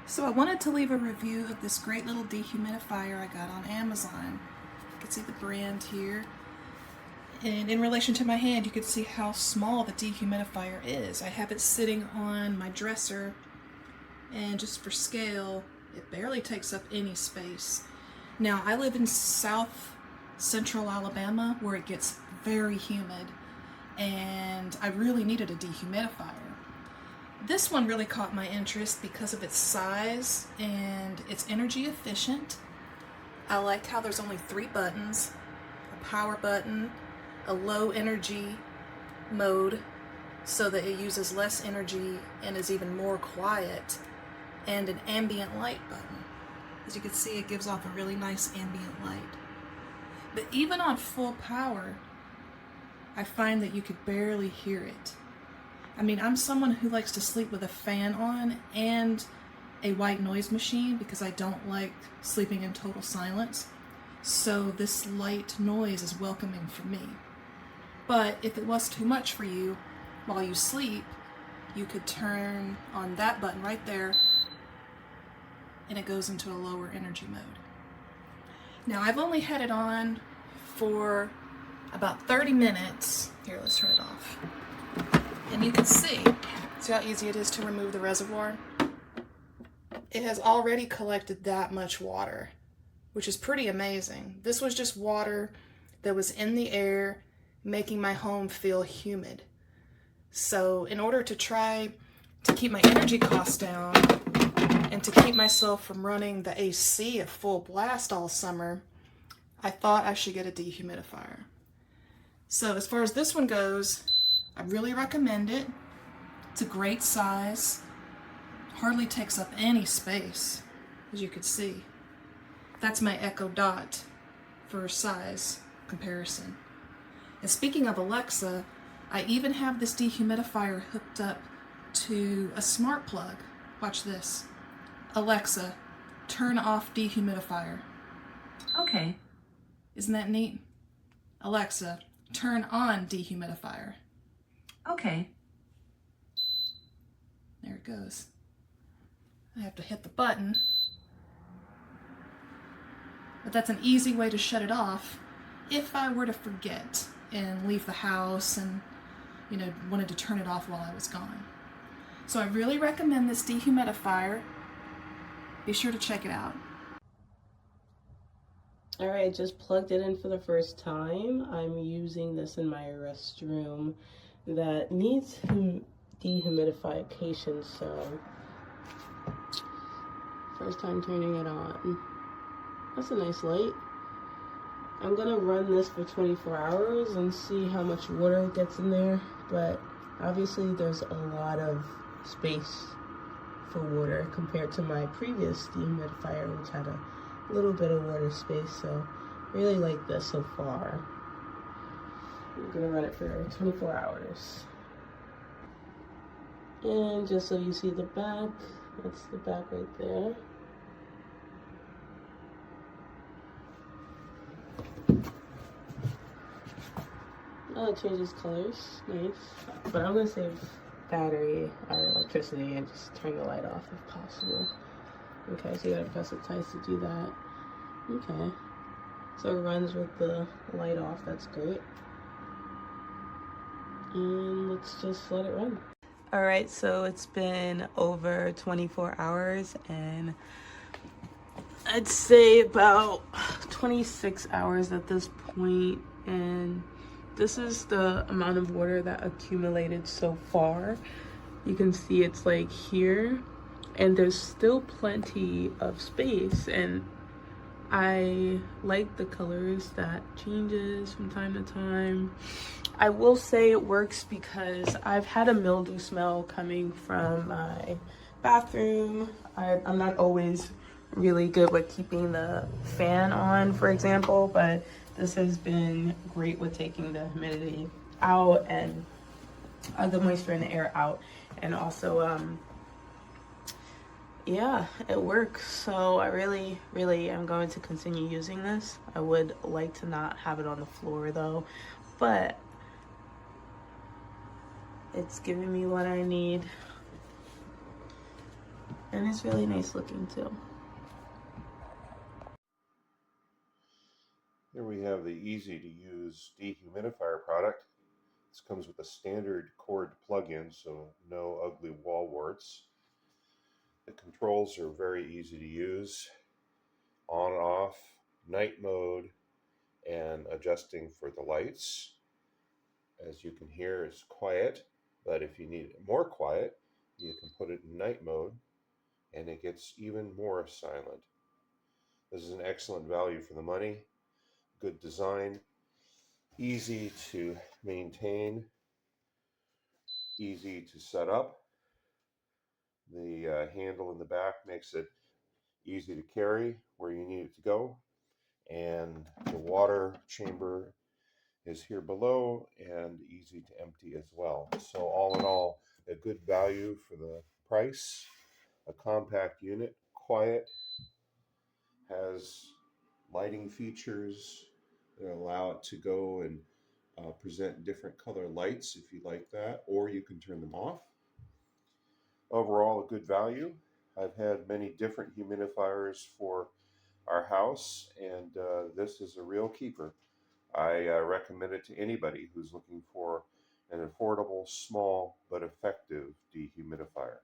So I wanted to leave a review of this great little dehumidifier I got on Amazon. You can see the brand here. And in relation to my hand, you can see how small the dehumidifier is. I have it sitting on my dresser, and just for scale, it barely takes up any space. Now, I live in South Central Alabama where it gets very humid, and I really needed a dehumidifier. This one really caught my interest because of its size and it's energy efficient. I like how there's only 3 buttons, a power button, a low energy mode so that it uses less energy and is even more quiet, and an ambient light button. As you can see, it gives off a really nice ambient light. But even on full power, I find that you could barely hear it. I mean, I'm someone who likes to sleep with a fan on and a white noise machine because I don't like sleeping in total silence. So this light noise is welcoming for me. But if it was too much for you while you sleep, you could turn on that button right there and it goes into a lower energy mode. Now, I've only had it on for about 30 minutes. Here, let's turn it off. And you can see how easy it is to remove the reservoir? It has already collected that much water, which is pretty amazing. This was just water that was in the air, making my home feel humid. So in order to try to keep my energy costs down and to keep myself from running the AC at full blast all summer, I thought I should get a dehumidifier. So as far as this one goes, I really recommend it. It's a great size. Hardly takes up any space, as you can see. That's my Echo Dot for size comparison. And speaking of Alexa, I even have this dehumidifier hooked up to a smart plug. Watch this. Alexa, turn off dehumidifier. Okay. Isn't that neat? Alexa, turn on dehumidifier. Okay. There it goes. I have to hit the button. But that's an easy way to shut it off if I were to forget and leave the house and, wanted to turn it off while I was gone. So I really recommend this dehumidifier. Be sure to check it out. Alright, I just plugged it in for the first time. I'm using this in my restroom that needs dehumidification, so first time turning it on. That's a nice light. I'm gonna run this for 24 hours and see how much water it gets in there, but obviously there's a lot of space for water compared to my previous dehumidifier, which had a little bit of water space, so I really like this so far. I'm gonna run it for 24 hours. And just so you see the back, that's the back right there. Oh, it changes colors, nice. But I'm gonna save battery or electricity and just turn the light off if possible. Okay, so you gotta press it twice to do that. Okay, so it runs with the light off, that's great. And let's just let it run. Alright, so it's been over 24 hours and I'd say about 26 hours at this point, and this is the amount of water that accumulated so far. You can see it's like here, and there's still plenty of space, and I like the colors that changes from time to time. I will say it works because I've had a mildew smell coming from my bathroom. I'm not always really good with keeping the fan on, for example, but this has been great with taking the humidity out and the moisture in the air out, and also yeah, it works. So I really am going to continue using this. I would like to not have it on the floor though, but it's giving me what I need. And it's really nice looking too. Here we have the easy to use dehumidifier product. This comes with a standard cord plug-in, so no ugly wall warts. The controls are very easy to use. On, off, night mode, and adjusting for the lights. As you can hear, it's quiet, but if you need it more quiet, you can put it in night mode and it gets even more silent. This is an excellent value for the money, good design, easy to maintain, easy to set up. The handle in the back makes it easy to carry where you need it to go, and the water chamber is here below and easy to empty as well. So all in all, a good value for the price, a compact unit, quiet, has lighting features that allow it to go and present different color lights if you like that, or you can turn them off. Overall, a good value. I've had many different humidifiers for our house, and this is a real keeper. I recommend it to anybody who's looking for an affordable, small, but effective dehumidifier.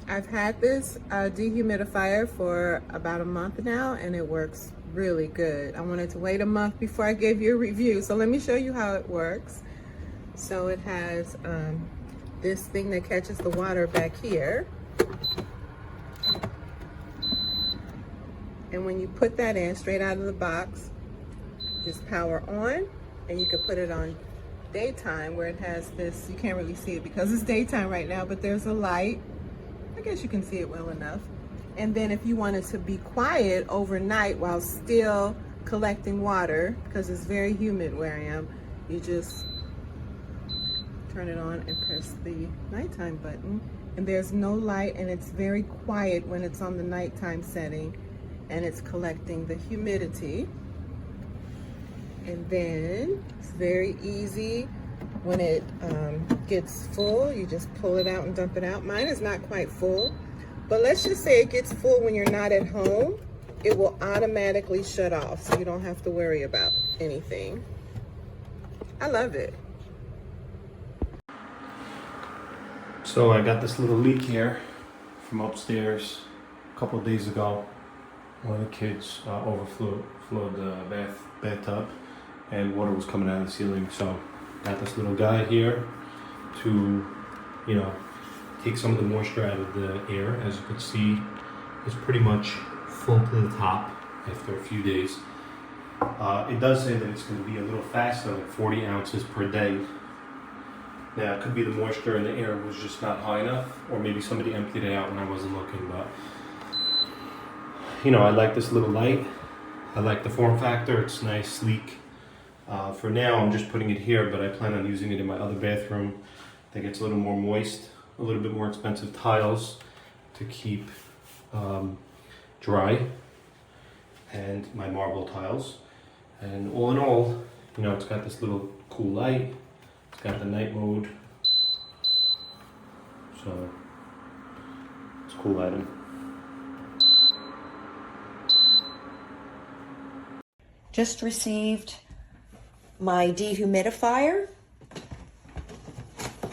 I've had this dehumidifier for about a month now, and it works really good. I wanted to wait a month before I gave you a review, so let me show you how it works. So it has this thing that catches the water back here. And when you put that in straight out of the box, just power on, and you can put it on daytime where it has this, you can't really see it because it's daytime right now, but there's a light. I guess you can see it well enough. And then if you want it to be quiet overnight while still collecting water, because it's very humid where I am, you just turn it on and press the nighttime button. And there's no light, and it's very quiet when it's on the nighttime setting, and it's collecting the humidity. And then it's very easy. When it gets full, you just pull it out and dump it out. Mine is not quite full, but let's just say it gets full when you're not at home. It will automatically shut off, so you don't have to worry about anything. I love it. So I got this little leak here from upstairs a couple of days ago. One of the kids overflowed the bathtub, and water was coming out of the ceiling. So got this little guy here to, take some of the moisture out of the air. As you can see, it's pretty much full to the top after a few days. It does say that it's going to be a little faster, like 40 ounces per day. Now, it could be the moisture in the air was just not high enough, or maybe somebody emptied it out when I wasn't looking, but I like this little light. I like the form factor. It's nice, sleek. For now, I'm just putting it here, but I plan on using it in my other bathroom. I think it's a little more moist, a little bit more expensive tiles to keep dry, and my marble tiles. And all in all, it's got this little cool light. It's got the night mode. So it's a cool item. Just received my dehumidifier.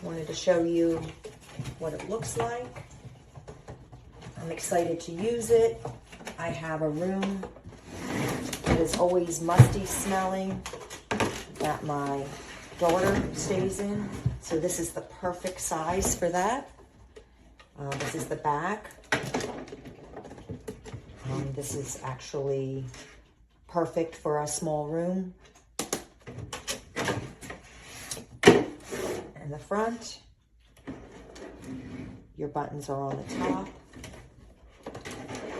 Wanted to show you what it looks like. I'm excited to use it. I have a room that is always musty smelling that my daughter stays in. So this is the perfect size for that. This is the back. This is actually perfect for a small room. And the front, your buttons are on the top.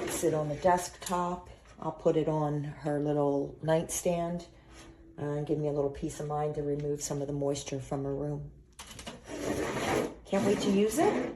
Sit on the desktop. I'll put it on her little nightstand and give me a little peace of mind to remove some of the moisture from her room. Can't wait to use it.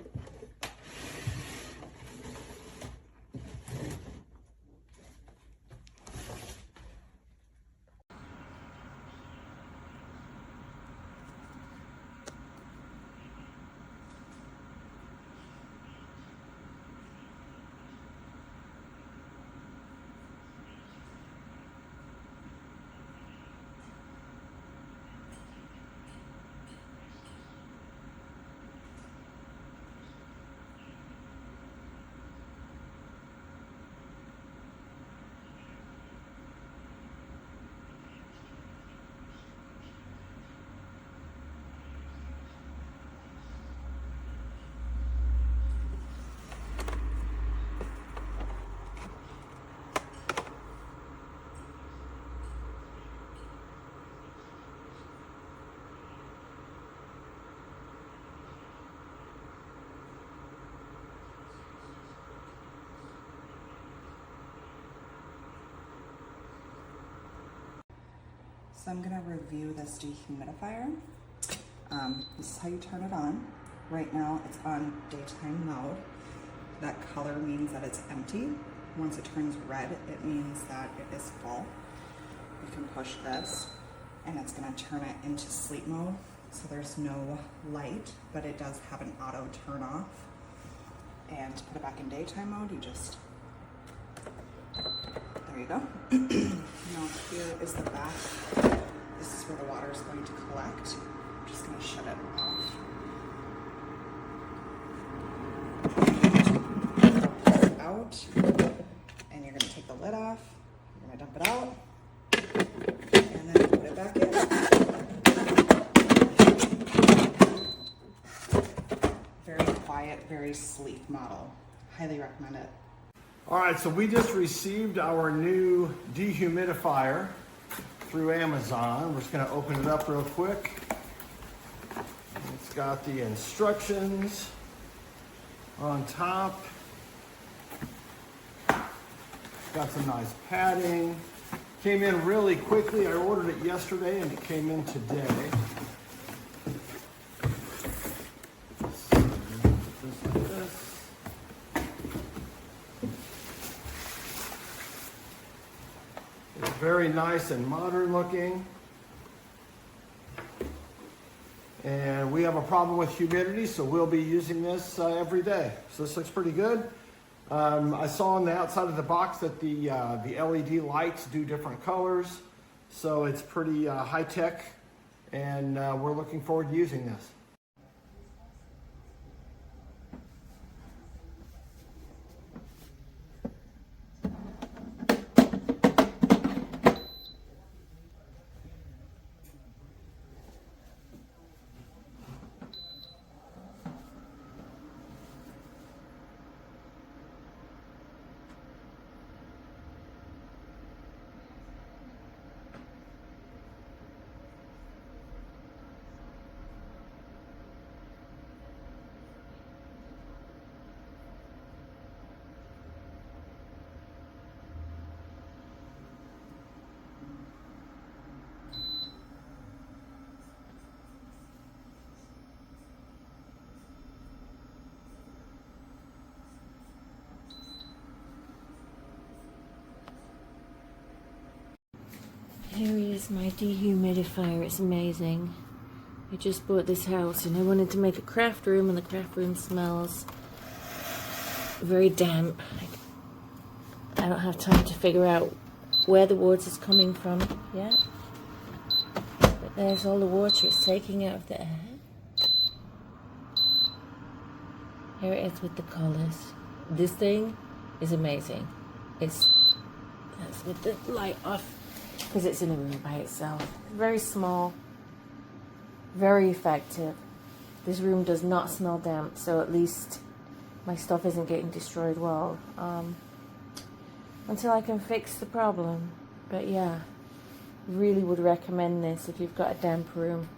So I'm gonna review this dehumidifier. This is how you turn it on. Right now it's on daytime mode. That color means that it's empty. Once it turns red, it means that it is full. You can push this and it's gonna turn it into sleep mode. So there's no light, but it does have an auto turn off. And to put it back in daytime mode, you just, there you go. Now here is the back. This is where the water is going to collect. I'm just going to shut it off. Pull it out, and you're going to take the lid off. You're going to dump it out, and then put it back in. Very quiet, very sleek model. Highly recommend it. All right, so we just received our new dehumidifier through Amazon. We're just gonna open it up real quick. It's got the instructions on top. Got some nice padding. Came in really quickly. I ordered it yesterday and it came in today. Very nice and modern looking. And we have a problem with humidity, so we'll be using this every day. So this looks pretty good. I saw on the outside of the box that the LED lights do different colors. So it's pretty high tech, and we're looking forward to using this. Here is my dehumidifier. It's amazing. I just bought this house and I wanted to make a craft room, and the craft room smells very damp. I don't have time to figure out where the water's coming from yet. But there's all the water it's taking out of the air. Here it is with the colors. This thing is amazing. That's with the light off because it's in a room by itself. Very small. Very effective. This room does not smell damp, so at least my stuff isn't getting destroyed well until I can fix the problem. But yeah, really would recommend this if you've got a damp room.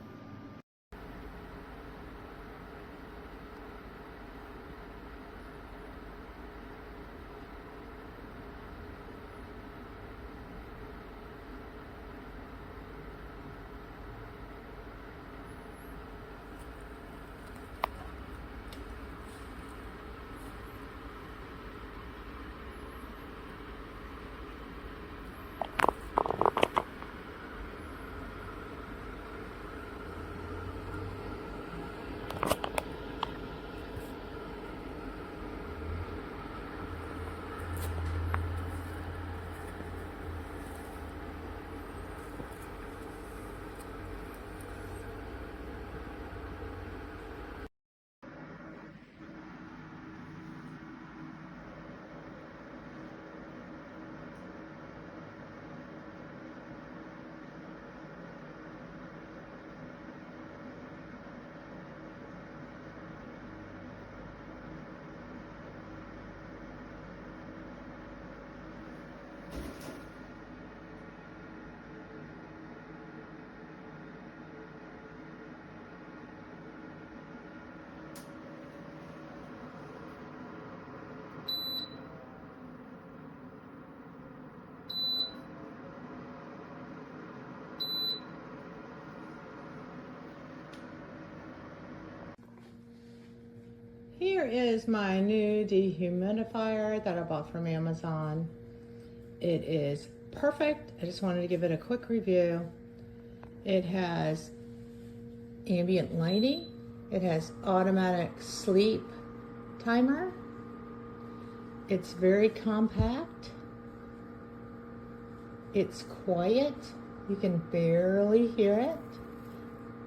Here is my new dehumidifier that I bought from Amazon. It is perfect. I just wanted to give it a quick review. It has ambient lighting. It has automatic sleep timer. It's very compact. It's quiet. You can barely hear it.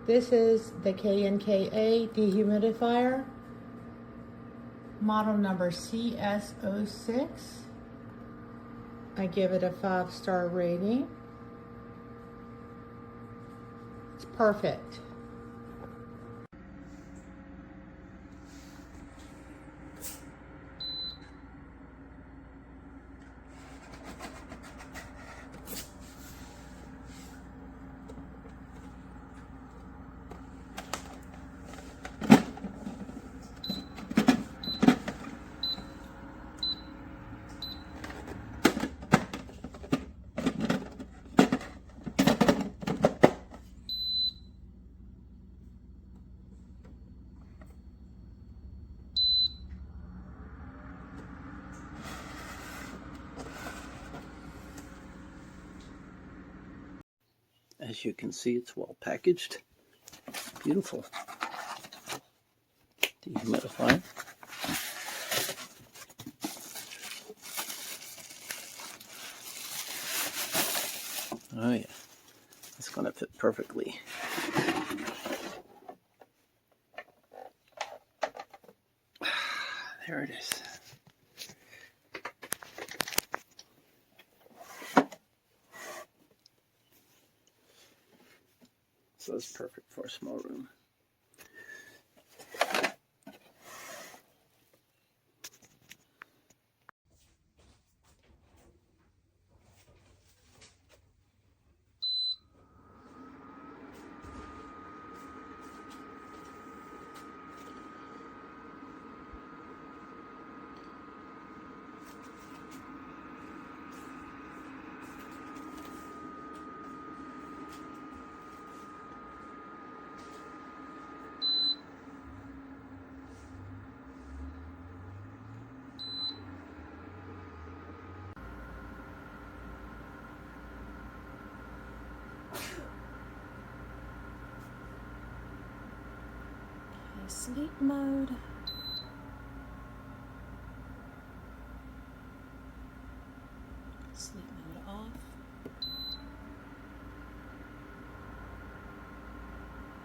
This is the KNKA Dehumidifier, model number CS06. I give it a 5-star rating. It's perfect. As you can see, it's well packaged. Beautiful dehumidifier. Oh yeah, it's going to fit perfectly. There it is. So it's perfect for a small room. sleep mode. Sleep mode off.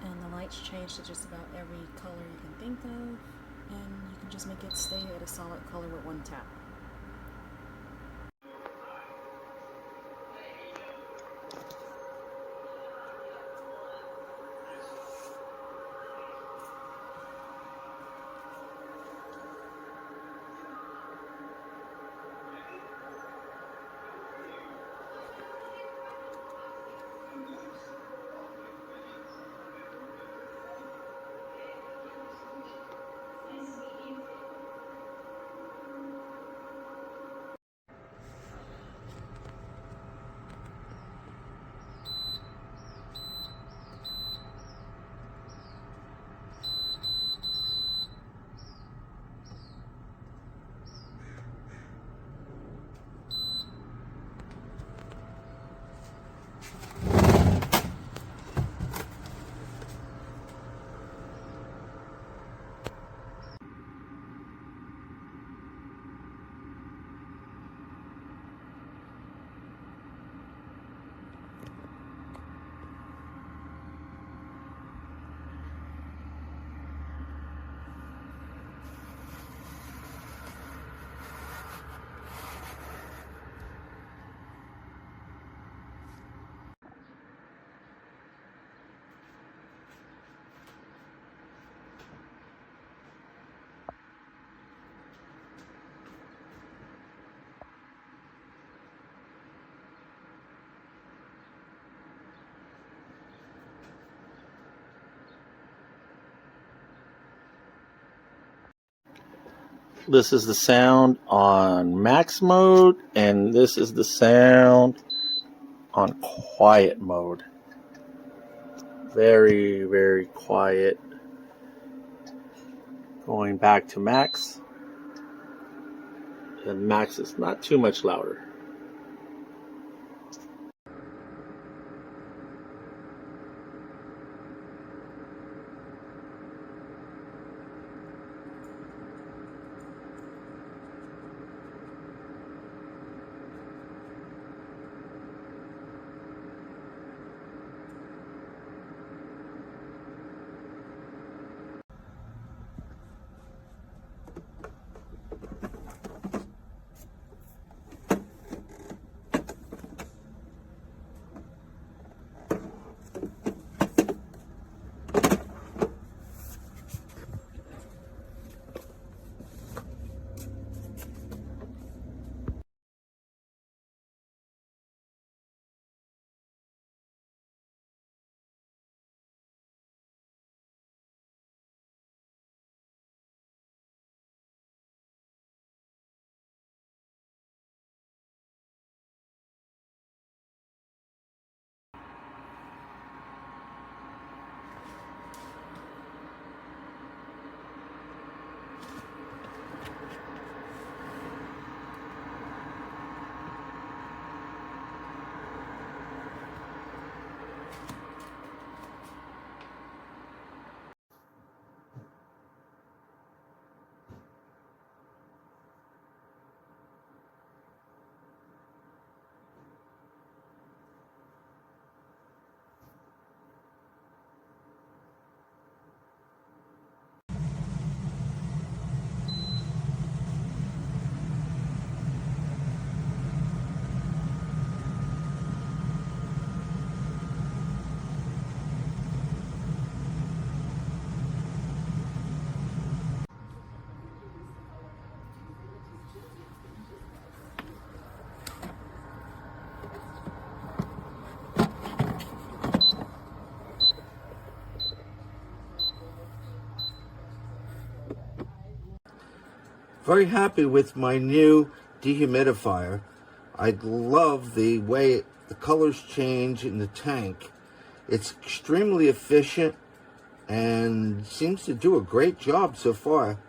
And the lights change to just about every color you can think of, and you can just make it stay at a solid color with one tap. This is the sound on max mode, and this is the sound on quiet mode. Very, very quiet. Going back to max, and max is not too much louder. Very happy with my new dehumidifier. I love the way the colors change in the tank. It's extremely efficient and seems to do a great job so far.